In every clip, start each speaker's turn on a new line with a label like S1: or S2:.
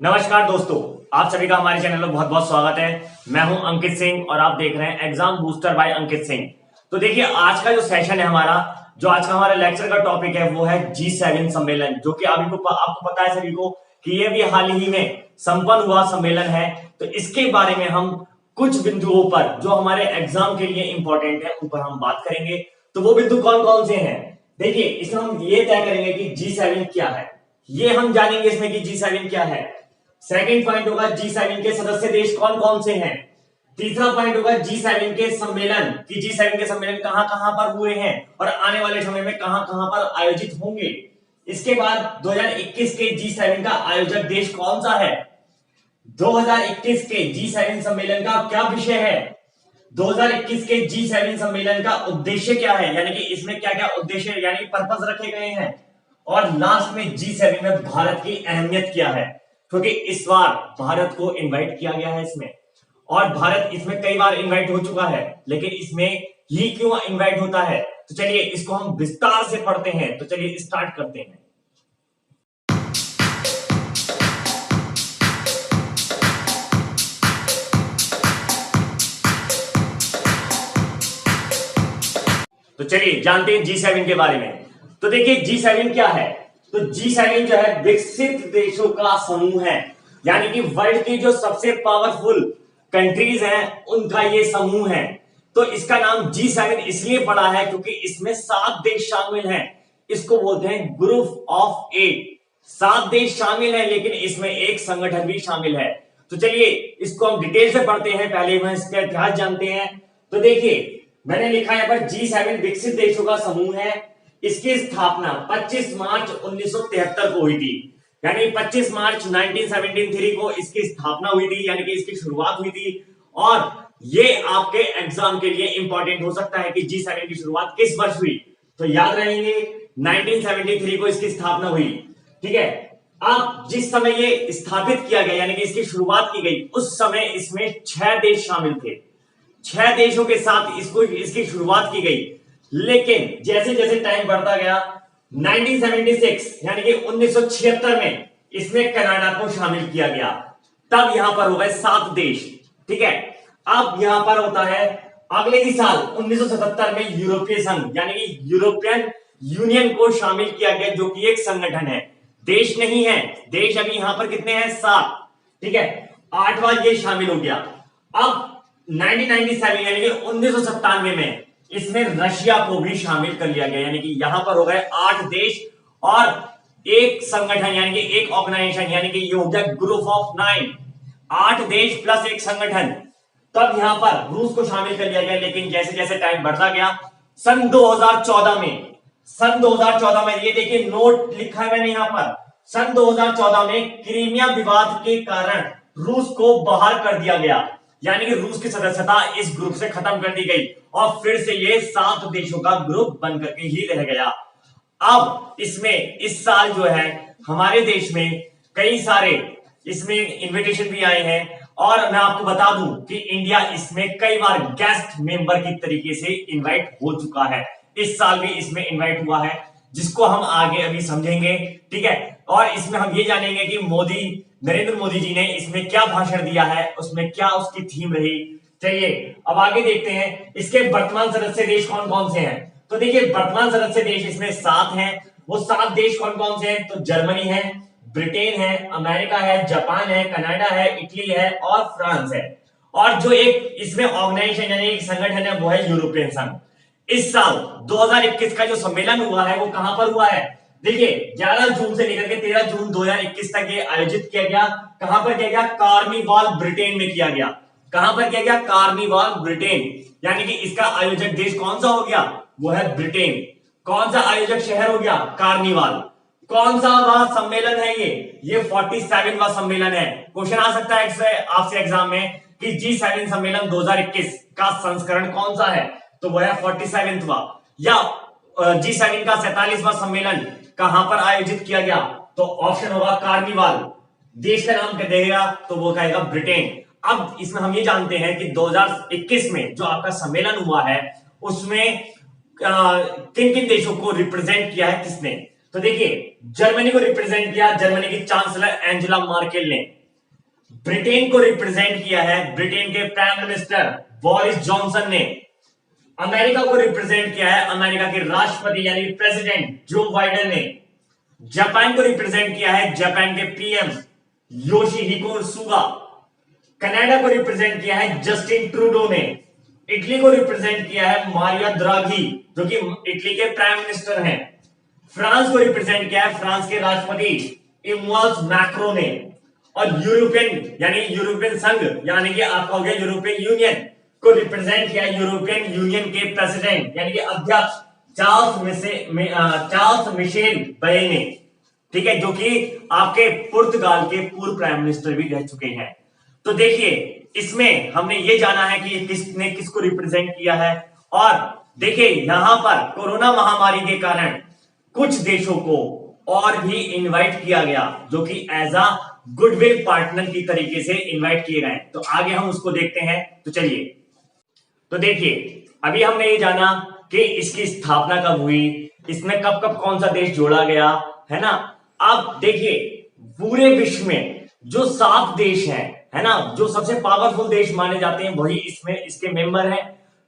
S1: नमस्कार दोस्तों, आप सभी का हमारे चैनल में बहुत बहुत स्वागत है। मैं हूं अंकित सिंह और आप देख रहे हैं exam booster bye Ankit Singh. तो देखिए, आज का जो सेशन है आज का हमारा लेक्चर का टॉपिक है वो है G7 सम्मेलन, जो कि आपको पता है सभी को कि ये भी हाल ही में संपन्न हुआ सम्मेलन है। तो इसके बारे में हम कुछ बिंदुओं पर जो हमारे एग्जाम के लिए इंपॉर्टेंट है उन पर हम बात करेंगे। तो वो बिंदु कौन कौन से हैं? देखिए, इसमें हम ये तय करेंगे कि G7 क्या है, ये हम जानेंगे इसमें कि G7 क्या है। सेकंड पॉइंट होगा G7 के सदस्य देश कौन कौन से हैं। तीसरा पॉइंट होगा G7 के सम्मेलन कि G7 के सम्मेलन कहां कहां पर हुए हैं और आने वाले समय में कहां कहां पर आयोजित होंगे। इसके बाद 2021 के G7 का आयोजक देश कौन सा है, 2021 के G7 सम्मेलन का क्या विषय है, 2021 के G7 सम्मेलन का उद्देश्य क्या है, यानी कि इसमें क्या क्या उद्देश्य यानी पर्पस रखे गए हैं, और लास्ट में G7 में भारत की अहमियत क्या है, क्योंकि इस बार भारत को इनवाइट किया गया है इसमें, और भारत इसमें कई बार इनवाइट हो चुका है, लेकिन इसमें ही क्यों इनवाइट होता है। तो चलिए इसको हम विस्तार से पढ़ते हैं। तो चलिए स्टार्ट करते हैं। तो चलिए जानते हैं G7 के बारे में। तो देखिए G7 क्या है। तो G7 जो है विकसित देशों का समूह है, यानी कि वर्ल्ड की जो सबसे पावरफुल कंट्रीज हैं उनका ये समूह है। तो इसका नाम G7 इसलिए पड़ा है क्योंकि इसमें 7 देश शामिल हैं। इसको बोलते हैं ग्रुप ऑफ 8। 7 देश शामिल हैं, लेकिन इसमें एक संगठन भी शामिल है। तो चलिए इसको हम डिटेल से पढ़ते हैं। पहले हम इसका इतिहास जानते हैं। तो देखिए, मैंने लिखा है यहाँ पर G7 विकसित देशों का समूह है। इसकी स्थापना 25 मार्च 1973 को हुई थी, यानी 25 मार्च 1973 को इसकी स्थापना हुई थी, यानी कि इसकी शुरुआत हुई थी। और ये आपके एग्जाम के लिए इंपॉर्टेंट हो सकता है कि G7 की शुरुआत किस वर्ष हुई। तो याद रहेंगे 1973 को इसकी स्थापना हुई। ठीक है, अब जिस समय ये स्थापित किया गया यानी कि इसकी शुरुआत की गई, उस समय इसमें 6 देश शामिल थे। 6 देशों के साथ इसकी शुरुआत की गई, लेकिन जैसे जैसे टाइम बढ़ता गया 1976 यानी कि 1976 में इसमें कनाडा को शामिल किया गया। तब यहां पर हो गए 7 देश। ठीक है, अब यहां पर होता है अगले ही साल 1977 में यूरोपीय संघ यानी कि यूरोपियन यूनियन को शामिल किया गया, जो कि एक संगठन है, देश नहीं है। देश अभी यहां पर कितने हैं? 7। ठीक है, 8वां ये शामिल हो गया। अब 1997 यानी कि 1997 में इसमें रशिया को भी शामिल कर लिया गया, यानी कि यहां पर हो गए 8 देश और एक संगठन यानी कि एक ऑर्गेनाइजेशन, यानी कि ये हो गया ग्रुप ऑफ 9। 8 देश प्लस एक संगठन। तब यहां पर रूस को शामिल कर लिया गया, लेकिन जैसे जैसे टाइम बढ़ता गया सन 2014 में ये देखिए नोट लिखा है मैंने यहां पर, सन 2014 में क्रीमिया विवाद के कारण रूस को बाहर कर दिया गया, यानी कि रूस की सदस्यता इस ग्रुप से खत्म कर दी गई और फिर से ये 7 देशों का ग्रुप बन करके ही रह गया। अब इसमें इस साल जो है हमारे देश में कई सारे इसमें इनविटेशन भी आए हैं, और मैं आपको बता दूं कि इंडिया इसमें कई बार गेस्ट मेंबर की तरीके से इनवाइट हो चुका है। इस साल भी इसमें इनवाइट हुआ है, जिसको हम आगे अभी समझेंगे। ठीक है, और इसमें हम ये जानेंगे कि नरेंद्र मोदी जी ने इसमें क्या भाषण दिया है, उसमें क्या उसकी थीम रही। चलिए अब आगे देखते हैं इसके वर्तमान सदस्य देश कौन कौन से हैं। तो देखिए वर्तमान सदस्य देश इसमें 7 हैं। वो 7 देश कौन कौन से हैं? तो जर्मनी है, ब्रिटेन है, अमेरिका है, जापान है, कनाडा है, इटली है और फ्रांस है। और जो एक इसमें ऑर्गेनाइजेशन यानी एक संगठन है वो है यूरोपियन संघ। इस साल 2021 का जो सम्मेलन हुआ है वो कहां पर हुआ है? देखिए 11 जून से लेकर के 13 जून 2021 तक ये आयोजित किया गया। कहां पर किया गया? कार्निवाल ब्रिटेन में किया गया। कहां पर किया गया? कार्निवाल ब्रिटेन, यानी कि इसका आयोजक देश कौन सा हो गया? वो है ब्रिटेन। कौन सा आयोजक शहर हो गया? कार्निवाल। कौन सा वह सम्मेलन है? ये 47वां सम्मेलन है। क्वेश्चन आ सकता है आपसे एग्जाम में कि G7 सम्मेलन 2021 का संस्करण कौन सा है? तो वो है 47वां। या G7 का 47वां सम्मेलन कहां पर आयोजित किया गया? तो ऑप्शन होगा कार्निवाल। देश का नाम क्या देगा? तो वो कहेगा ब्रिटेन। अब इसमें हम ये जानते हैं कि 2021 में जो आपका सम्मेलन हुआ है उसमें किन किन देशों को रिप्रेजेंट किया है किसने? तो देखिए जर्मनी को रिप्रेजेंट किया जर्मनी की चांसलर एंजेला मार्केल ने। ब्रिटेन को रिप्रेजेंट किया है ब्रिटेन के प्राइम मिनिस्टर बोरिस जॉनसन ने। अमेरिका को रिप्रेजेंट किया है अमेरिका के राष्ट्रपति यानी प्रेसिडेंट जो बाइडेन ने। जापान को रिप्रेजेंट किया है जापान के पीएम योशिहिको सुगा। कनाडा को रिप्रेजेंट किया है जस्टिन ट्रूडो ने। इटली को रिप्रेजेंट किया है मारिया द्राघी जो कि इटली के प्राइम मिनिस्टर हैं। फ्रांस को रिप्रेजेंट किया है फ्रांस के राष्ट्रपति इमैनुअल मैक्रो ने। और यूरोपियन संघ यानी कि आपका हो गया यूरोपियन यूनियन को रिप्रेजेंट किया यूरोपियन यूनियन के प्रेसिडेंट यानी कि अध्यक्ष चार्ल्स मिशेल बये ने। ठीक है, जो कि आपके पुर्तगाल के पूर्व प्राइम मिनिस्टर भी रह चुके हैं। तो देखिए इसमें हमने ये जाना है कि किसने किसको रिप्रेजेंट किया है। और देखिए यहां पर कोरोना महामारी के कारण कुछ देशों को और भी इनवाइट किया गया जो कि एज अ गुडविल पार्टनर की तरीके से इनवाइट किए गए। तो आगे हम उसको देखते हैं। तो चलिए, तो देखिए अभी हमने ये जाना कि इसकी स्थापना कब हुई, इसमें कब कब कौन सा देश जोड़ा गया, है ना। अब देखिए पूरे विश्व में जो 7 देश हैं, है ना, जो सबसे पावरफुल देश माने जाते हैं वही इसमें इसके मेंबर हैं।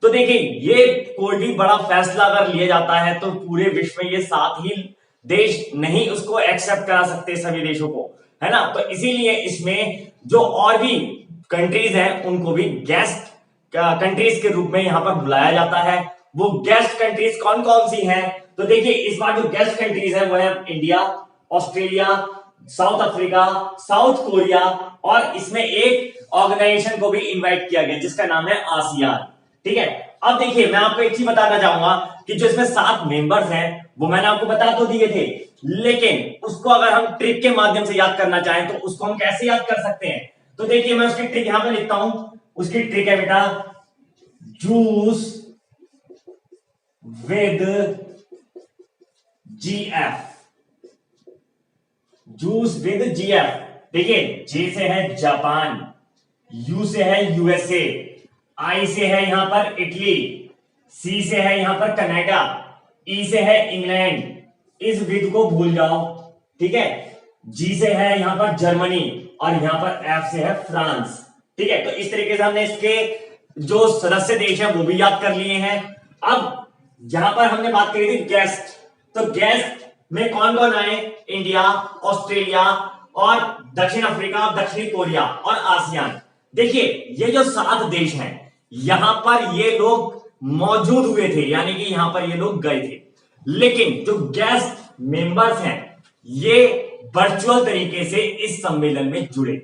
S1: तो देखिए ये कोई भी बड़ा फैसला अगर लिया जाता है तो पूरे विश्व में ये 7 ही देश नहीं उसको एक्सेप्ट करा सकते सभी देशों को, है ना। तो इसीलिए इसमें जो और भी कंट्रीज हैं उनको भी गेस्ट कंट्रीज के रूप में यहां पर बुलाया जाता है। वो गेस्ट कंट्रीज कौन कौन सी हैं? तो देखिए इस बार जो गेस्ट कंट्रीज है वो है India, Australia, south Africa, south Korea और इसमें एक ऑर्गेनाइजेशन को भी इनवाइट किया गया जिसका नाम है आसियान। ठीक है, अब देखिए मैं आपको एक चीज बताना चाहूंगा कि जो इसमें 7 मेंबर्स हैं वो मैंने आपको बता तो दिए थे, लेकिन उसको अगर हम ट्रिक के माध्यम से याद करना चाहें तो उसको हम कैसे याद कर सकते हैं? तो देखिए मैं उसकी ट्रिक यहां पे लिखता हूं। उसकी ट्रिक है बेटा juice with GF. Juice with GF. देखिए जे से है जापान, यू से है यूएसए, आई से है यहां पर इटली, सी से है यहां पर कनाडा, ई से है इंग्लैंड, इस विद को भूल जाओ। ठीक है, जी से है यहां पर जर्मनी और यहां पर एफ से है फ्रांस। ठीक है, तो इस तरीके से हमने इसके जो सदस्य देश हैं वो भी याद कर लिए हैं। अब यहां पर हमने बात करी थी गेस्ट, तो गेस्ट में कौन कौन आए? इंडिया, ऑस्ट्रेलिया और दक्षिण अफ्रीका, दक्षिणी कोरिया और आसियान। देखिए ये जो 7 देश हैं यहां पर ये लोग मौजूद हुए थे, यानी कि यहां पर ये लोग गए थे, लेकिन जो गेस्ट मेंबर्स हैं ये वर्चुअल तरीके से इस सम्मेलन में जुड़े।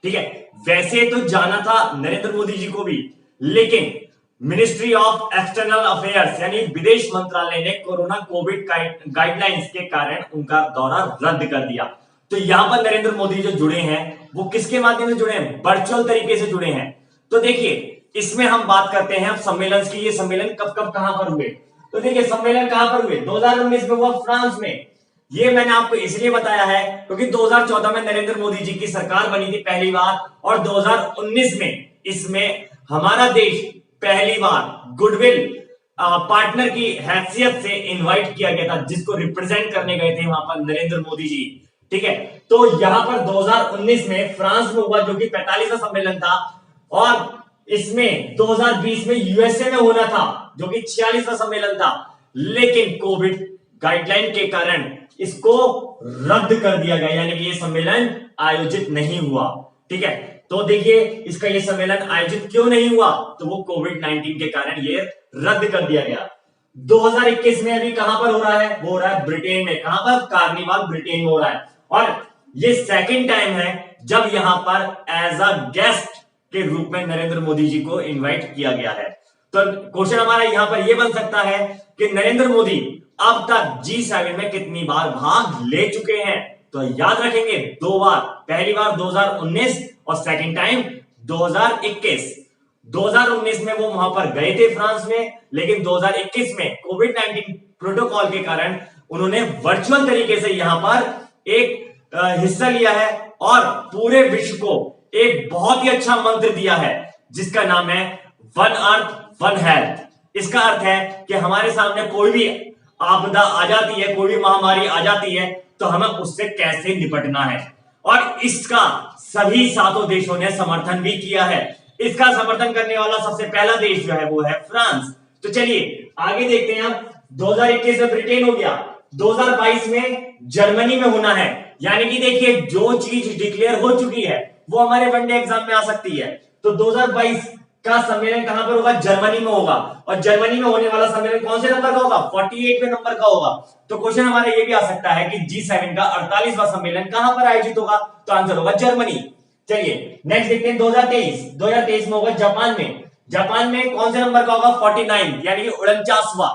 S1: ठीक है, वैसे तो जाना था नरेंद्र मोदी जी को भी, लेकिन मिनिस्ट्री ऑफ एक्सटर्नल अफेयर्स यानी विदेश मंत्रालय ने कोरोना कोविड गाइडलाइंस के कारण उनका दौरा रद्द कर दिया। तो यहां पर नरेंद्र मोदी जो जुड़े हैं वो किसके माध्यम से जुड़े हैं? वर्चुअल तरीके से जुड़े हैं। तो देखिए इसमें हम बात करते हैं सम्मेलन की। ये सम्मेलन कब कब कहां पर हुए? तो देखिए सम्मेलन कहां पर हुए? 2019 में हुआ फ्रांस में। ये मैंने आपको इसलिए बताया है क्योंकि 2014 में नरेंद्र मोदी जी की सरकार बनी थी पहली बार, और 2019 में इसमें हमारा देश पहली बार गुडविल पार्टनर की हैसियत से इनवाइट किया गया था, जिसको रिप्रेजेंट करने गए थे वहां पर नरेंद्र मोदी जी। ठीक है, तो यहां पर 2019 में फ्रांस में हुआ जो कि 45वां सम्मेलन था, और इसमें 2020 में यूएसए में होना था जो कि 46वां सम्मेलन था, लेकिन कोविड गाइडलाइन के कारण इसको रद्द कर दिया गया, यानी कि ये सम्मेलन आयोजित नहीं हुआ। ठीक है, तो देखिए इसका ये सम्मेलन आयोजित क्यों नहीं हुआ? तो वो कोविड-19 के कारण ये रद्द कर दिया गया। 2021 में अभी कहां पर हो रहा है? वो हो रहा है ब्रिटेन में। कहां पर? कार्निवाल ब्रिटेन में हो रहा है, और ये सेकंड टाइम है जब यहां पर एज अ गेस्ट के रूप में नरेंद्र मोदी जी को इनवाइट किया गया है। तो क्वेश्चन हमारा यहां पर यह बन सकता है कि नरेंद्र मोदी अब तक G7 में कितनी बार भाग ले चुके हैं? तो याद रखेंगे 2 बार, पहली बार 2019 और सेकंड टाइम 2021। 2019 में वो वहां पर गए थे फ्रांस में, लेकिन 2021 में कोविड-19 प्रोटोकॉल के कारण उन्होंने वर्चुअल तरीके से यहां पर एक हिस्सा लिया है, और पूरे विश्व को एक बहुत ही अच्छा मंत्र दिया है जिसका नाम है वन अर्थ वन हेल्थ। इसका अर्थ है कि हमारे सामने कोई भी आपदा आ जाती है, कोई भी महामारी आ जाती है, तो हमें उससे कैसे निपटना है। और इसका सभी सातों देशों ने समर्थन भी किया है। इसका समर्थन करने वाला सबसे पहला देश जो है वो है फ्रांस। तो चलिए आगे देखते हैं। हम 2021 में ब्रिटेन हो गया, 2022 में जर्मनी में होना है। यानी कि देखिए जो चीज डिक्लेयर हो चुकी है वो हमारे वनडे एग्जाम में आ सकती है। तो 2022 का सम्मेलन कहां पर होगा? जर्मनी में होगा। और जर्मनी में होने वाला सम्मेलन कौन से नंबर का होगा? 48वें नंबर का होगा। तो क्वेश्चन हमारा ये भी आ सकता है कि G7 का 48वां सम्मेलन कहां पर आयोजित होगा? तो आंसर होगा जर्मनी। चलिए नेक्स्ट देखते हैं 2023 में होगा जापान में। जापान में कौन से नंबर का होगा? 49 यानी कि 49वां।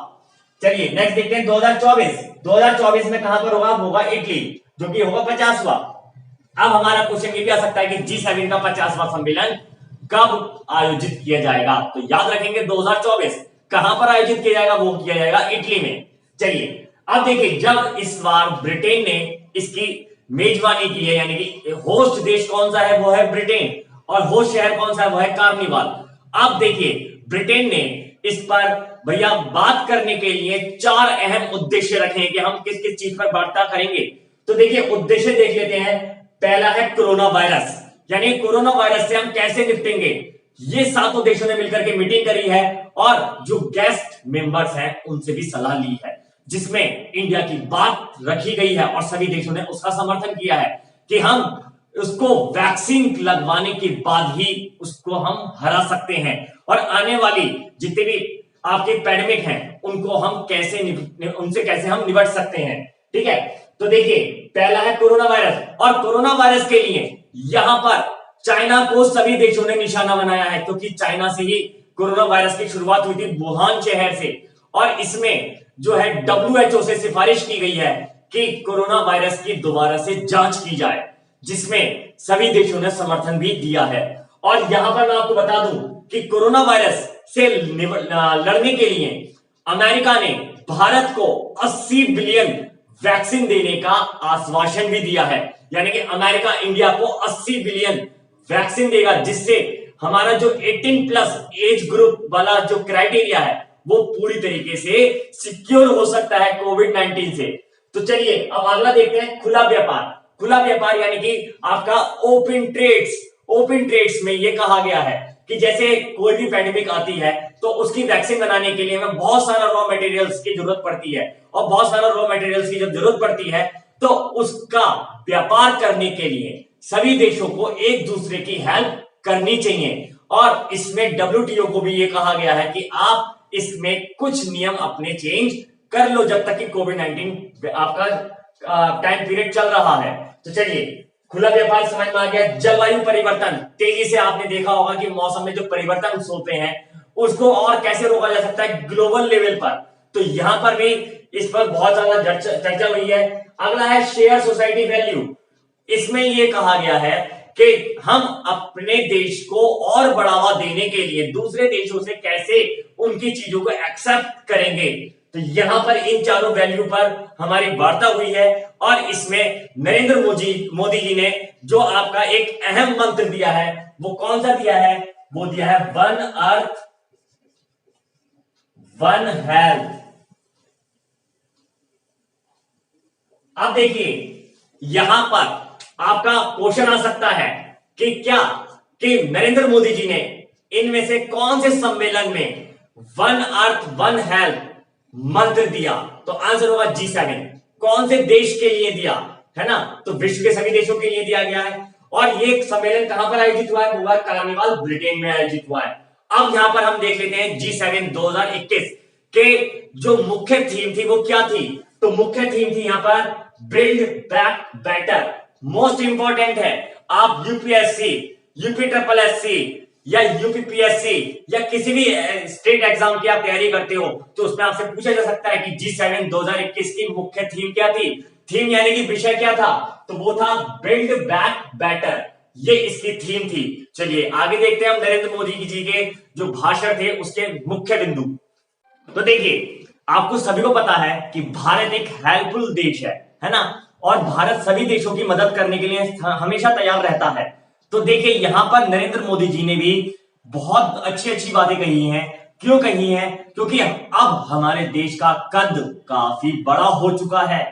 S1: चलिए नेक्स्ट देखते हैं 2024 में कहां पर होगा? होगा इटली, जो कि होगा 50वां। अब हमारा क्वेश्चन ये भी आ सकता है कि G7 का 50वां सम्मेलन कब आयोजित किया जाएगा? तो याद रखेंगे 2024 कहां पर आयोजित किया जाएगा? वो किया जाएगा इटली में। चलिए अब देखिए, जब इस बार ब्रिटेन ने इसकी मेजबानी की है, यानी कि होस्ट देश कौन सा है? वो है ब्रिटेन। और होस्ट शहर कौन सा है? वो है कार्निवाल। अब देखिए ब्रिटेन ने इस पर भैया बात करने के लिए 4 अहम उद्देश्य रखे हैं कि हम किस किस चीज पर वार्ता करेंगे। तो देखिए उद्देश्य देख लेते हैं। पहला है कोरोना वायरस, यानी कोरोना वायरस से हम कैसे निपटेंगे। ये सातों देशों ने मिलकर के मीटिंग करी है और जो गेस्ट मेंबर्स हैं उनसे भी सलाह ली है, जिसमें इंडिया की बात रखी गई है और सभी देशों ने उसका समर्थन किया है कि हम उसको वैक्सीन लगवाने के बाद ही उसको हम हरा सकते हैं और आने वाली जितने भी आपके पैंडेमिक हैं उनको हम उनसे कैसे हम निपट सकते हैं। ठीक है, तो देखिए पहला है कोरोना वायरस। और कोरोना वायरस के लिए यहां पर चाइना को सभी देशों ने निशाना बनाया है, क्योंकि चाइना से ही कोरोना वायरस की शुरुआत हुई थी, वुहान शहर से। और इसमें जो है WHO से सिफारिश की गई है कि कोरोना वायरस की दोबारा से जांच की जाए, जिसमें सभी देशों ने समर्थन भी दिया है। और यहां पर मैं आपको बता दूं कि कोरोना वायरस से लड़ने के लिए अमेरिका ने भारत को 80 बिलियन वैक्सीन देने का आश्वासन भी दिया है। यानी कि अमेरिका इंडिया को 80 बिलियन वैक्सीन देगा, जिससे हमारा जो 18+ एज ग्रुप वाला जो क्राइटेरिया है वो पूरी तरीके से सिक्योर हो सकता है कोविड-19 से। तो चलिए अब अगला देखते हैं खुला व्यापार। खुला व्यापार यानी कि आपका ओपन ट्रेड्स में ये कहा गया है कि जैसे कोई भी पैंडेमिक आती है तो उसकी वैक्सीन बनाने के लिए हमें बहुत सारा रॉ मटेरियल्स की जरूरत पड़ती है, और बहुत सारा रॉ मटेरियल्स की जब जरूरत पड़ती है तो उसका व्यापार करने के लिए सभी देशों को एक दूसरे की हेल्प करनी चाहिए। और इसमें WTO को भी ये कहा गया है कि आप इसमें कुछ नियम अपने चेंज कर लो जब तक कि कोविड-19 आपका टाइम पीरियड चल रहा है। तो चलिए खुला व्यापार समझ में आ गया। जलवायु परिवर्तन, तेजी से आपने देखा होगा कि मौसम में जो परिवर्तन होते हैं उसको और कैसे रोका जा सकता है ग्लोबल लेवल पर। तो यहां पर भी इस पर बहुत ज्यादा चर्चा हुई है। अगला है शेयर सोसाइटी वैल्यू। इसमें यह कहा गया है कि हम अपने देश को और बढ़ावा देने के लिए दूसरे देशों से कैसे उनकी चीजों को एक्सेप्ट करेंगे। तो यहां पर इन चारों वैल्यू पर हमारी वार्ता हुई है। और इसमें नरेंद्र मोदी जी ने जो आपका एक अहम मंत्र दिया है वो कौन सा दिया है? वो दिया है वन अर्थ वन हेल्थ। अब देखिए यहां पर आपका क्वेश्चन आ सकता है कि नरेंद्र मोदी जी ने इनमें से कौन से सम्मेलन में वन अर्थ वन हेल्थ मंत्र दिया? तो आंसर होगा G7। कौन से देश के लिए दिया है ना? तो विश्व के सभी देशों के लिए दिया गया है। और ये सम्मेलन कहां पर आयोजित हुआ है? हुआ कार्निवाल ब्रिटेन में आयोजित हुआ है। अब यहां पर हम देख लेते हैं G7 2021 के जो मुख्य थीम थी वो क्या थी। तो मुख्य थीम थी यहां पर build back better. Most important है, आप यूपीएससी, यूपीएससी या यूपीपीएससी या किसी भी स्टेट एग्जाम की आप तैयारी करते हो तो उसमें आपसे पूछा जा सकता है कि G7 2021 की मुख्य थीम क्या थी। थीम यानी कि विषय क्या था? तो वो था बिल्ड बैक बेटर, ये इसकी थीम थी। चलिए आगे देखते हैं हम नरेंद्र मोदी जी के जो भाषण थे उसके मुख्य बिंदु। तो देखिए आपको सभी को पता है कि भारत एक हेल्पफुल देश है ना? और भारत सभी देशों की मदद करने के लिए हमेशा तैयार रहता है। तो देखिए यहां पर नरेंद्र मोदी जी ने भी बहुत अच्छी अच्छी बातें कही हैं क्यों कही है? क्योंकि अब हमारे देश का कद काफी बड़ा हो चुका है।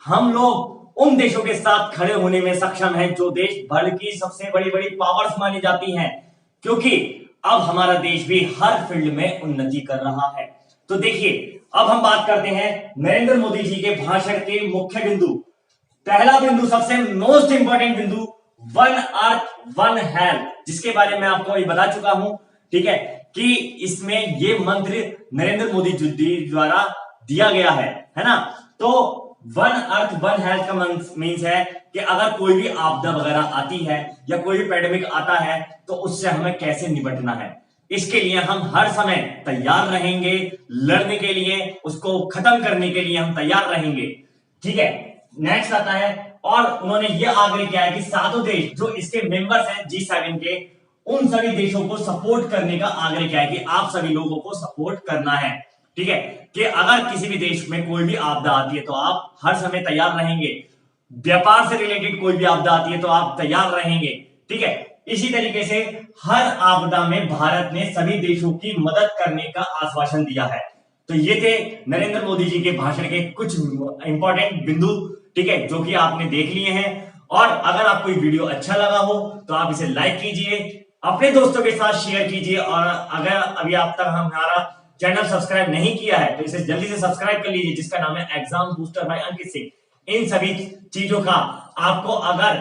S1: हम लोग उन देशों के साथ खड़े होने में सक्षम हैं जो देश भर की सबसे बड़ी बड़ी पावर्स मानी जाती हैं, क्योंकि अब हमारा देश भी हर फील्ड में उन्नति कर रहा है। तो देखिए, अब हम बात करते हैं नरेंद्र मोदी जी के भाषण के मुख्य बिंदु। पहला बिंदु, सबसे मोस्ट इंपॉर्टेंट बिंदु, वन अर्थ वन हेल्थ, जिसके बारे में आपको अभी बता चुका हूं, ठीक है, कि इसमें ये मंत्र नरेंद्र मोदी जी द्वारा दिया गया है ना। तो वन अर्थ वन हेल्थ का मीन्स है कि अगर कोई भी आपदा वगैरह आती है या कोई भी पैंडेमिक आता है तो उससे हमें कैसे निपटना है, इसके लिए हम हर समय तैयार रहेंगे, लड़ने के लिए, उसको खत्म करने के लिए हम तैयार रहेंगे, ठीक है। नेक्स्ट आता है, और उन्होंने यह आग्रह किया है कि सातों देश जो इसके मेंबर्स हैं G7 के, उन सभी देशों को सपोर्ट करने का आग्रह किया है कि आप सभी लोगों को सपोर्ट करना है, ठीक है, कि अगर किसी भी देश में कोई भी आपदा आती है तो आप हर समय तैयार रहेंगे, व्यापार से रिलेटेड कोई भी आपदा आती है तो आप तैयार रहेंगे, ठीक है। इसी तरीके से हर आपदा में भारत ने सभी देशों की मदद करने का आश्वासन दिया है। तो ये थे नरेंद्र मोदी जी के भाषण के कुछ इंपॉर्टेंट बिंदु, ठीक है, जो कि आपने देख लिए हैं। और अगर आपको ये वीडियो अच्छा लगा हो तो आप इसे लाइक कीजिए, अपने दोस्तों के साथ शेयर कीजिए, और अगर अभी आप तक हमारा चैनल सब्सक्राइब नहीं किया है तो इसे जल्दी से सब्सक्राइब कर लीजिए, जिसका नाम है exam booster bye Ankit Singh. इन सभी चीजों का आपको अगर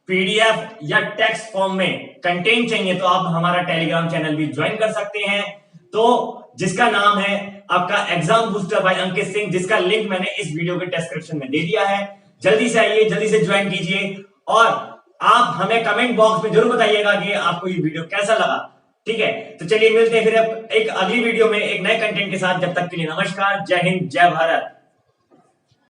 S1: पीडीएफ या टेक्स्ट फॉर्म में कंटेंट चाहिए तो आप हमारा टेलीग्राम चैनल भी ज्वाइन कर सकते हैं, तो जिसका नाम है आपका exam booster bye Ankit Singh, जिसका लिंक मैंने इस वीडियो के डिस्क्रिप्शन में दे दिया है। जल्दी से आइए, जल्दी से ज्वाइन कीजिए, और आप हमें कमेंट बॉक्स में जरूर बताइएगा कि आपको ये वीडियो कैसा लगा, ठीक है। तो चलिए मिलते हैं फिर एक अगली वीडियो में एक नए कंटेंट के साथ। जब तक के लिए नमस्कार, जय हिंद, जय भारत।